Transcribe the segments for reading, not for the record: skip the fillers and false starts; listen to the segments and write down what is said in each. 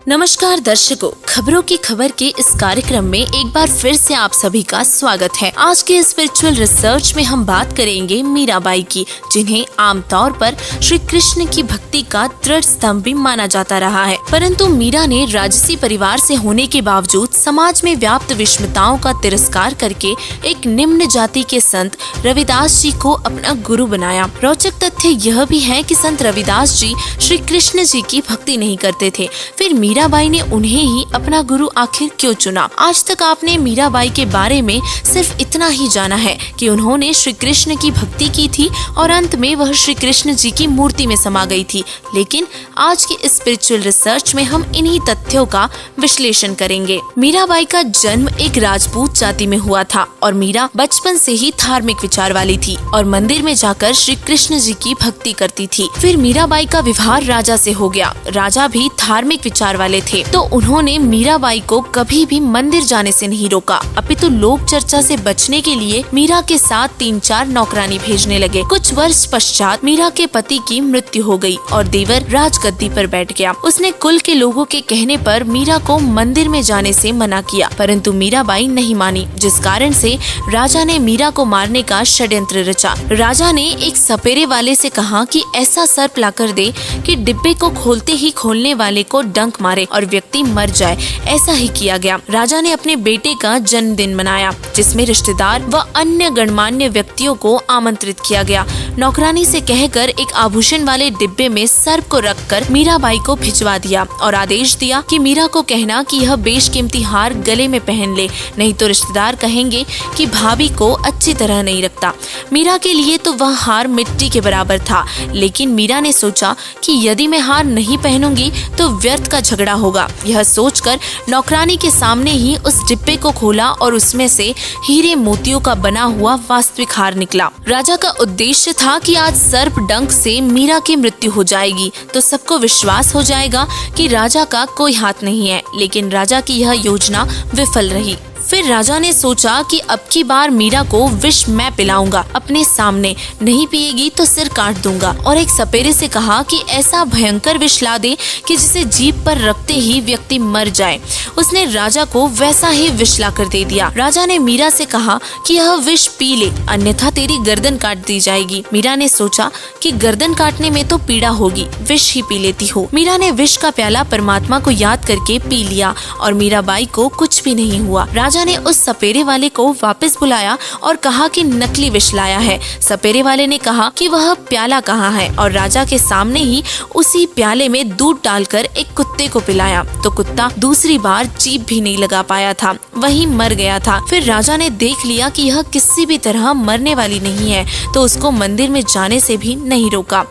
नमस्कार दर्शकों, खबरों की खबर के इस कार्यक्रम में एक बार फिर से आप सभी का स्वागत है। आज के स्पिरिचुअल रिसर्च में हम बात करेंगे मीराबाई की, जिन्हें आमतौर पर श्री कृष्ण की भक्ति का दृढ़ स्तंभ भी माना जाता रहा है। परंतु मीरा ने राजसी परिवार से होने के बावजूद समाज में व्याप्त विषमताओं का तिरस्कार करके एक निम्न जाति के संत रविदास जी को अपना गुरु बनाया। रोचक तथ्य यह भी है कि संत रविदास जी श्री कृष्ण जी की भक्ति नहीं करते थे, फिर मीराबाई ने उन्हें ही अपना गुरु आखिर क्यों चुना? आज तक आपने मीराबाई के बारे में सिर्फ इतना ही जाना है कि उन्होंने श्री कृष्ण की भक्ति की थी और अंत में वह श्री कृष्ण जी की मूर्ति में समा गई थी। लेकिन आज के स्पिरिचुअल रिसर्च में हम इन्हीं तथ्यों का विश्लेषण करेंगे। मीराबाई का जन्म एक राजपूत जाति में हुआ था और मीरा बचपन से ही धार्मिक विचार वाली थी और मंदिर में जाकर श्री कृष्ण जी की भक्ति करती थी। फिर मीराबाई का विवाह राजा से हो गया। राजा भी धार्मिक विचार वाले थे, तो उन्होंने मीराबाई को कभी भी मंदिर जाने से नहीं रोका, अपितु लोक चर्चा से बचने के लिए मीरा के साथ 3-4 नौकरानी भेजने लगे। कुछ वर्ष पश्चात मीरा के पति की मृत्यु हो गई और देवर राजगद्दी पर बैठ गया। उसने कुल के लोगों के कहने पर मीरा को मंदिर में जाने से मना किया, परंतु मीराबाई नहीं मानी, जिस कारण से राजा ने मीरा को मारने का षड्यंत्र रचा। राजा ने एक सपेरे वाले से कहा कि ऐसा सर्प लाकर दे कि डिब्बे को खोलते ही खोलने वाले को डंक मारे और व्यक्ति मर जाए। ऐसा ही किया गया। राजा ने अपने बेटे का जन्मदिन मनाया, जिसमें रिश्तेदार व अन्य गणमान्य व्यक्तियों को आमंत्रित किया गया। नौकरानी से कहकर एक आभूषण वाले डिब्बे में सर्प को रखकर मीराबाई को भिजवा दिया और आदेश दिया कि मीरा को कहना कि यह बेशकीमती हार गले में पहन ले, नहीं तो रिश्तेदार कहेंगे कि भाभी को अच्छी तरह नहीं रखता। मीरा के लिए तो वह हार मिट्टी के बराबर था, लेकिन मीरा ने सोचा कि यदि मैं हार नहीं पहनूंगी तो व्यर्थ का झगड़ा होगा। यह सोचकर नौकरानी के सामने ही उस डिब्बे को खोला और उसमें से हीरे मोतियों का बना हुआ वास्तविक हार निकला। राजा का उद्देश्य था कि आज सर्प डंक से मीरा की मृत्यु हो जाएगी तो सबको विश्वास हो जाएगा कि राजा का कोई हाथ नहीं है, लेकिन राजा की यह योजना विफल रही। फिर राजा ने सोचा कि अब की बार मीरा को विष मैं पिलाऊंगा, अपने सामने, नहीं पिएगी तो सिर काट दूंगा, और एक सपेरे से कहा कि ऐसा भयंकर विष ला दे कि जिसे जीभ पर रखते ही व्यक्ति मर जाए। उसने राजा को वैसा ही विष ला कर दे दिया। राजा ने मीरा से कहा कि यह विष पी ले, अन्यथा तेरी गर्दन काट दी जाएगी। मीरा ने सोचा कि गर्दन काटने में तो पीड़ा होगी, विष ही पी लेती हो। मीरा ने विष का प्याला परमात्मा को याद करके पी लिया और मीराबाई को कुछ भी नहीं हुआ। राजा ने उस सपेरे वाले को वापस बुलाया और कहा कि नकली विष लाया है। सपेरे वाले ने कहा कि वह प्याला कहाँ है और राजा के सामने ही उसी प्याले में दूध डालकर एक कुत्ते को पिलाया, तो कुत्ता दूसरी बार जीभ भी नहीं लगा पाया था, वहीं मर गया था। फिर राजा ने देख लिया कि यह किसी भी तरह मरने वाली नहीं है, तो उसको मंदिर में जाने से भी नहीं रोका।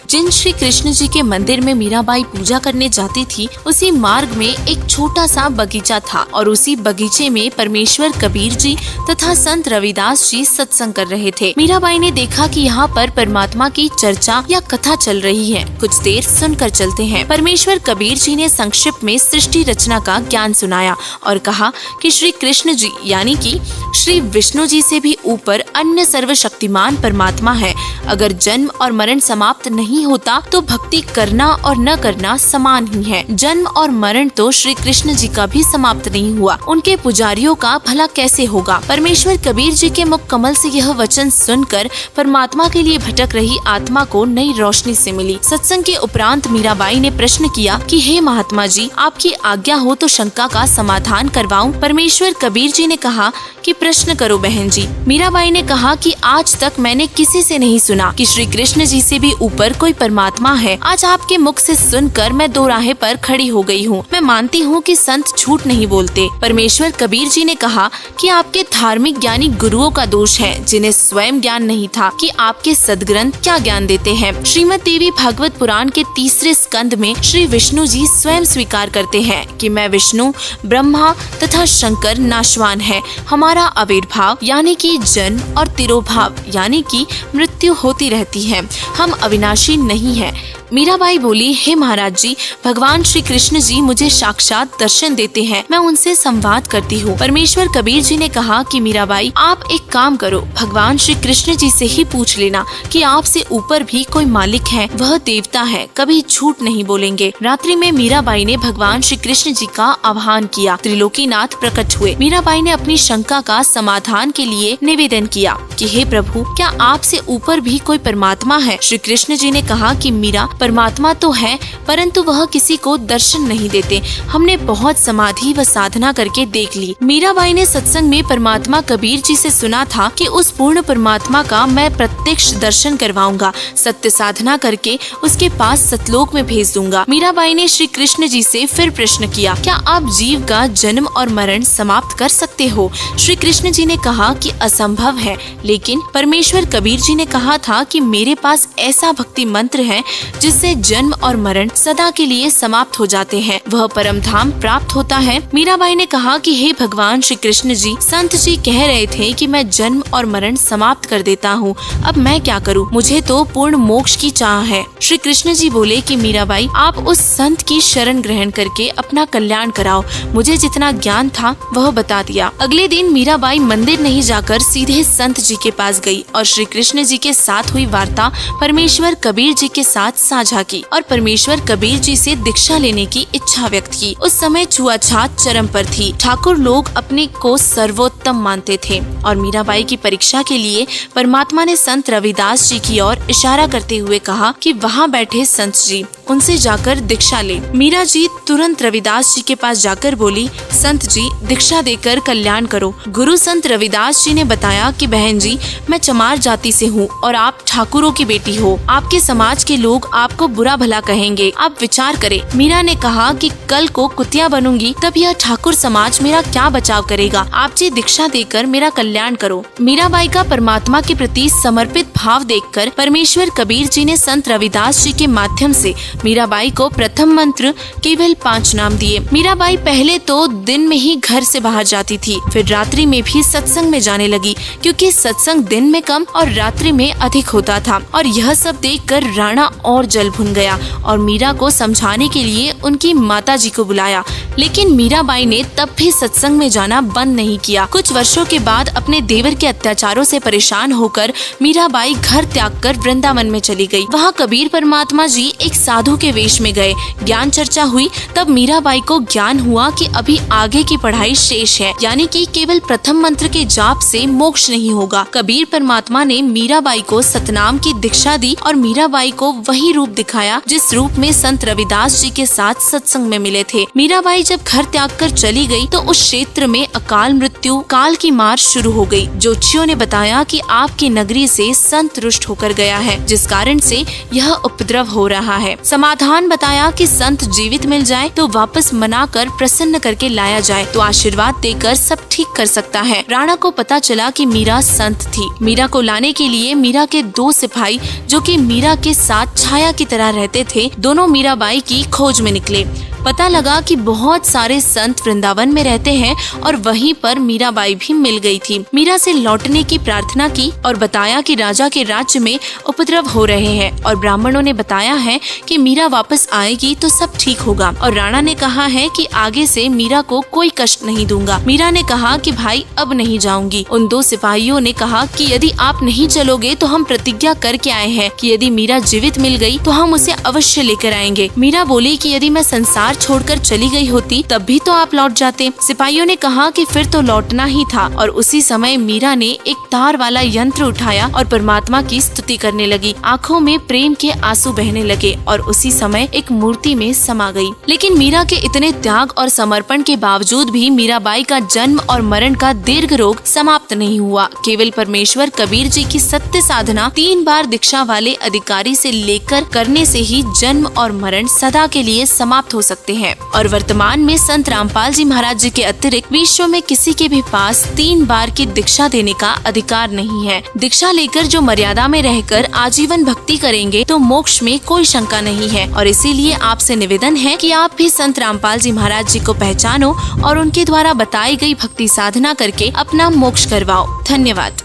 जिन श्री कृष्ण जी के मंदिर में मीराबाई पूजा करने जाती थी, उसी मार्ग में एक छोटा सा बगीचा था और उसी बगीचे में परमेश्वर कबीर जी तथा संत रविदास जी सत्संग कर रहे थे। मीराबाई ने देखा कि यहाँ पर परमात्मा की चर्चा या कथा चल रही है, कुछ देर सुनकर चलते हैं। परमेश्वर कबीर जी ने संक्षिप्त में सृष्टि रचना का ज्ञान सुनाया और कहा कि श्री कृष्ण जी यानी कि श्री विष्णु जी से भी ऊपर अन्य सर्वशक्तिमान परमात्मा है। अगर जन्म और मरण समाप्त नहीं होता तो भक्ति करना और न करना समान ही है। जन्म और मरण तो श्री कृष्ण जी का भी समाप्त नहीं हुआ, उनके पुजारियों का भला कैसे होगा? परमेश्वर कबीर जी के मुख कमल से यह वचन सुनकर परमात्मा के लिए भटक रही आत्मा को नई रोशनी से मिली। सत्संग के उपरांत मीराबाई ने प्रश्न किया कि हे महात्मा जी, आपकी आज्ञा हो तो शंका का समाधान करवाऊं। परमेश्वर कबीर जी ने कहा कि प्रश्न करो बहन जी। मीराबाई ने कहा कि आज तक मैंने किसी से नहीं सुना कि श्री कृष्ण जी से भी ऊपर कोई परमात्मा है। आज आपके मुख से सुनकर मैं दो राहे पर खड़ी हो गई हूँ। मैं मानती हूँ कि संत झूठ नहीं बोलते। परमेश्वर कबीर जी ने कहा कि आपके धार्मिक ज्ञानी गुरुओं का दोष है, जिन्हें स्वयं ज्ञान नहीं था कि आपके सदग्रंथ क्या ज्ञान देते हैं। श्रीमद् देवी भागवत पुराण के 3 स्कंद में श्री विष्णु जी स्वयं स्वीकार करते हैं कि मैं विष्णु, ब्रह्मा तथा शंकर नाशवान है। हमारा आविर्भाव यानी कि जन्म और तिरोभाव यानी कि मृत्यु होती रहती है। हम अविनाशी नहीं है। मीराबाई बोली, हे महाराज जी, भगवान श्री कृष्ण जी मुझे साक्षात दर्शन देते हैं, मैं उनसे संवाद करती हूँ। परमेश्वर कबीर जी ने कहा कि मीराबाई, आप एक काम करो, भगवान श्री कृष्ण जी से ही पूछ लेना कि आपसे ऊपर भी कोई मालिक है, वह देवता है, कभी झूठ नहीं बोलेंगे। रात्रि में मीराबाई ने भगवान श्री कृष्ण जी का आह्वान किया। त्रिलोकीनाथ प्रकट हुए। मीराबाई ने अपनी शंका का समाधान के लिए निवेदन किया कि हे प्रभु, क्या आपसे ऊपर भी कोई परमात्मा है? श्री कृष्ण जी ने कहा कि मीरा, परमात्मा तो है, परंतु वह किसी को दर्शन नहीं देते। हमने बहुत समाधि व साधना करके देख ली। मीराबाई ने सत्संग में परमात्मा कबीर जी से सुना था कि उस पूर्ण परमात्मा का मैं प्रत्यक्ष दर्शन करवाऊंगा, सत्य साधना करके उसके पास सतलोक में भेज दूंगा। मीराबाई ने श्री कृष्ण जी से फिर प्रश्न किया, क्या आप जीव का जन्म और मरण समाप्त कर सकते हो? श्री कृष्ण जी ने कहा कि असंभव है, लेकिन परमेश्वर कबीर जी ने कहा था कि मेरे पास ऐसा भक्ति मंत्र है जिससे जन्म और मरण सदा के लिए समाप्त हो जाते हैं, वह परम धाम प्राप्त होता है। मीराबाई ने कहा कि हे भगवान श्री कृष्ण जी, संत जी कह रहे थे कि मैं जन्म और मरण समाप्त कर देता हूँ, अब मैं क्या करूँ? मुझे तो पूर्ण मोक्ष की चाह है। श्री कृष्ण जी बोले कि मीराबाई, आप उस संत की शरण ग्रहण करके अपना कल्याण कराओ, मुझे जितना ज्ञान था वह बता दिया। अगले दिन मीराबाई मंदिर नहीं जाकर सीधे संत जी के पास गई और श्री कृष्ण जी के साथ हुई वार्ता परमेश्वर कबीर जी के साथ साझा की और परमेश्वर कबीर जी से दीक्षा लेने की इच्छा व्यक्त की। उस समय छुआछात चरम पर थी। ठाकुर लोग अपने को सर्वोत्तम मानते थे और मीराबाई की परीक्षा के लिए परमात्मा ने संत रविदास जी की ओर इशारा करते हुए कहा कि वहाँ बैठे संत जी, उनसे जाकर दीक्षा ले। मीरा जी तुरंत रविदास जी के पास जाकर बोली, संत जी, दीक्षा देकर कल्याण करो। गुरु संत रविदास जी ने बताया कि बहन जी, मैं चमार जाति से हूँ और आप ठाकुरों की बेटी हो, आपके समाज के लोग आपको बुरा भला कहेंगे, आप विचार करें। मीरा ने कहा कि कल को कुतिया बनूंगी तब यह ठाकुर समाज मेरा क्या बचाव करेगा, आप जी दीक्षा देकर मेरा कल्याण करो। मीराबाई का परमात्मा के प्रति समर्पित भाव देखकर परमेश्वर कबीर जी ने संत रविदास जी के माध्यम से मीराबाई को प्रथम मंत्र केवल 5 नाम दिए। मीराबाई पहले तो दिन में ही घर से बाहर जाती थी, फिर रात्रि में भी सत्संग में जाने लगी, क्योंकि सत्संग दिन में कम और रात्रि में अधिक होता था। और यह सब देखकर राणा और जल भुन गया और मीरा को समझाने के लिए उनकी माता जी को बुलाया, लेकिन मीराबाई ने तब भी सत्संग में जाना बंद नहीं किया। कुछ वर्षों के बाद अपने देवर के अत्याचारों से परेशान होकर मीराबाई घर त्याग कर वृंदावन में चली गई। वहाँ कबीर परमात्मा जी एक साधु के वेश में गए। ज्ञान चर्चा हुई, तब मीराबाई को ज्ञान हुआ कि अभी आगे की पढ़ाई शेष है, यानी कि केवल प्रथम मंत्र के जाप से मोक्ष नहीं होगा। कबीर परमात्मा ने मीराबाई को सतनाम की दीक्षा दी और मीराबाई को वही रूप दिखाया जिस रूप में संत रविदास जी के साथ सत्संग में मिले थे। मीराबाई जब घर त्याग कर चली गई तो उस क्षेत्र में अकाल मृत्यु, काल की मार शुरू हो गई। ज्योतिषियों ने बताया कि आपकी नगरी से संत रुष्ट होकर गया है, जिस कारण से यह उपद्रव हो रहा है। समाधान बताया कि संत जीवित मिल जाए तो वापस मनाकर प्रसन्न करके लाया जाए तो आशीर्वाद देकर सब ठीक कर सकता है। राणा को पता चला कि मीरा संत थी। मीरा को लाने के लिए मीरा के 2 सिपाही, जो कि मीरा के साथ छाया की तरह रहते थे, दोनों मीराबाई की खोज में निकले। पता लगा कि बहुत सारे संत वृंदावन में रहते हैं और वहीं पर मीराबाई भी मिल गई थी। मीरा से लौटने की प्रार्थना की और बताया कि राजा के राज्य में उपद्रव हो रहे हैं और ब्राह्मणों ने बताया है कि मीरा वापस आएगी तो सब ठीक होगा। और राणा ने कहा है कि आगे से मीरा को कोई कष्ट नहीं दूंगा। मीरा ने कहा कि भाई अब नहीं जाऊंगी। उन 2 सिपाहियों ने कहा कि यदि आप नहीं चलोगे तो हम प्रतिज्ञा करके आए हैं कि यदि मीरा जीवित मिल गई तो हम उसे अवश्य लेकर आएंगे। मीरा बोली कि यदि मैं संसार छोड़कर चली गई होती तब भी तो आप लौट जाते। सिपाहियों ने कहा कि फिर तो लौटना ही था और उसी समय मीरा ने एक तार वाला यंत्र उठाया और परमात्मा की स्तुति करने लगी। आंखों में प्रेम के आंसू बहने लगे और उसी समय एक मूर्ति में समा गई। लेकिन मीरा के इतने त्याग और समर्पण के बावजूद भी मीराबाई का जन्म और मरण का दीर्घ रोग समाप्त नहीं हुआ। केवल परमेश्वर कबीर जी की सत्य साधना 3 बार दीक्षा वाले अधिकारी से लेकर करने से ही जन्म और मरण सदा के लिए समाप्त हो सकते हैं। और वर्तमान में संत रामपाल जी महाराज जी के अतिरिक्त विश्व में किसी के भी पास 3 बार की दीक्षा देने का अधिकार नहीं है। दीक्षा लेकर जो मर्यादा में रहकर आजीवन भक्ति करेंगे तो मोक्ष में कोई शंका नहीं है। और इसीलिए आपसे निवेदन है कि आप भी संत रामपाल जी महाराज जी को पहचानो और उनके द्वारा बताई गई भक्ति साधना करके अपना मोक्ष करवाओ। धन्यवाद।